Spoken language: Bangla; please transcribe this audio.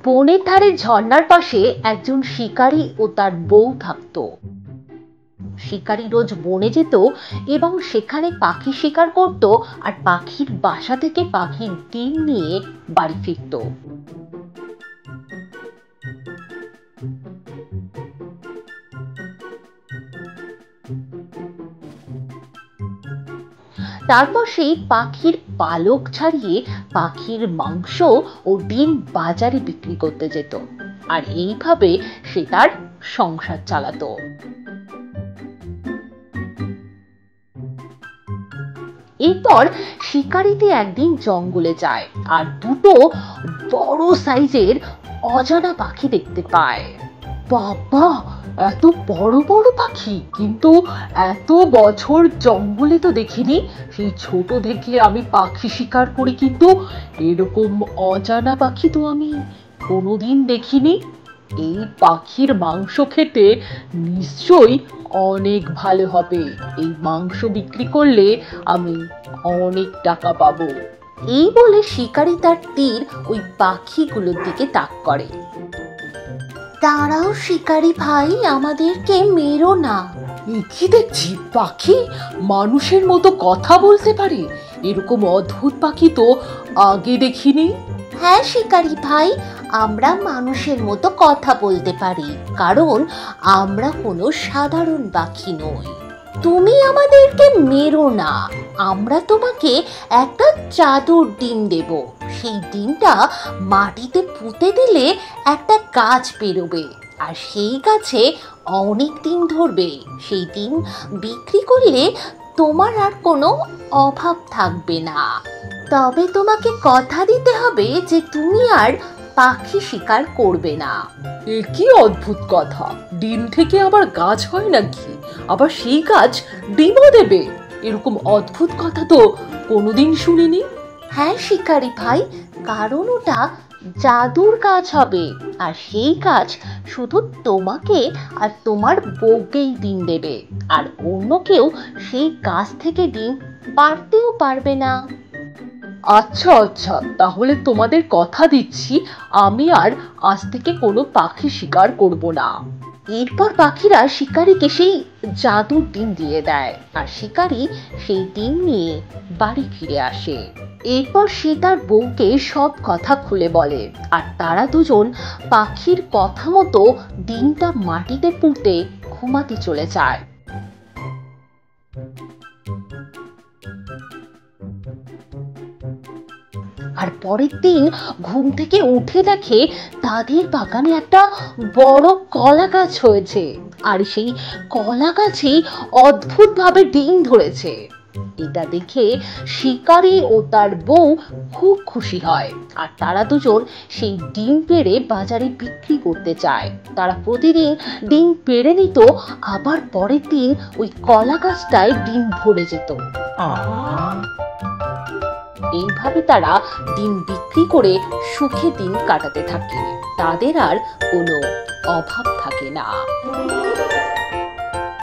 বনের ধারে ঝর্ণার পাশে একজন শিকারী ও তার বউ থাকত। শিকারী রোজ বনে যেত এবং সেখানে পাখি শিকার করত আর পাখির বাসা থেকে পাখির ডিম নিয়ে বাড়ি ফিরত। তারপর সেই পাখির পালক ছাড়িয়ে পাখির মাংস ও ডিম বাজারে বিক্রি করতে যেত, আর এইভাবে সে তার সংসার চালাতো। এরপর শিকারিতে একদিন জঙ্গলে যায় আর দুটো বড় সাইজের অজানা পাখি দেখতে পায়। বাবা, এত বড় বড় পাখি! কিন্তু এত বছর জঙ্গলে তো দেখিনি। সেই ছোট থেকে আমি পাখি শিকার করি, কিন্তু এরকম অজানা পাখি তো আমি কোনোদিন দেখিনি। এই পাখির মাংস খেতে নিশ্চয়ই অনেক ভালো হবে। এই মাংস বিক্রি করলে আমি অনেক টাকা পাবো। এই বলে শিকারী তার তীর ওই পাখিগুলোর দিকে তাক করে। দাঁড়াও শিকারী ভাই, আমাদেরকে মেরো না। কি দেখছি, পাখি মানুষের মতো কথা বলতে পারে? এরকম অদ্ভুত পাখি তো আগে দেখিনি। হ্যাঁ শিকারী ভাই, আমরা মানুষের মতো কথা বলতে পারি, কারণ আমরা কোনো সাধারণ পাখি নই। তুমি আমাদেরকে মেরো না, আমরা তোমাকে একটা জাদুর ডিম দেব। সেই ডিমটা মাটিতে পুঁতে দিলে একটা গাছ বেরোবে, আর সেই গাছে অনেক ডিম ধরবে। সেই ডিম বিক্রি করলে তোমার আর কোনো অভাব থাকবে না। তবে তোমাকে কথা দিতে হবে যে তুমি আর পাখি শিকার করবে না। এ কি অদ্ভুত কথা! ডিম থেকে আবার গাছ হয় নাকি? আবার সেই গাছ ডিমও দেবে? এরকম অদ্ভুত কথা তো কোনোদিন শুনিনি। হ্যাঁ শিকারী ভাই, কারণ ওটা জাদুর গাছ হবে, আর সেই গাছ শুধু তোমাকে আর তোমার বউকেই ডিম দেবে, আর অন্য কেউ সেই গাছ থেকে ডিম পারতেও পারবে না। আচ্ছা আচ্ছা, তাহলে তোমাদের কথা দিচ্ছি আমি আর আজ থেকে কোনো পাখি শিকার করব না। এরপর পাখিরা শিকারীকে সেই জাদুর ডিম দিয়ে দেয়, আর শিকারী সেই ডিম নিয়ে বাড়ি ফিরে আসে। এরপর সে তার বউকে সব কথা খুলে বলে, আর তারা দুজন পাখির কথা মতো ডিমটা মাটিতে পুঁতে ঘুমাতে চলে যায়। আর পরের দিন ঘুম থেকে উঠে দেখে তাদের বাগানে একটা বড় কলা গাছ হয়েছে, আর সেই কলা গাছেই অদ্ভুত ভাবে ডিম ধরেছে। এটা দেখে শিকারী ও তার বউ খুব খুশি হয়, আর তারা দুজন সেই ডিম পেড়ে বাজারে বিক্রি করতে চায়। তারা প্রতিদিন ডিম পেড়ে নিত, আবার পরের দিন ওই কলা গাছটায় ডিম ভরে যেত। এইভাবে তারা ডিম বিক্রি করে সুখে দিন কাটাতে থাকে। তাদের আর কোনো অভাব থাকে না।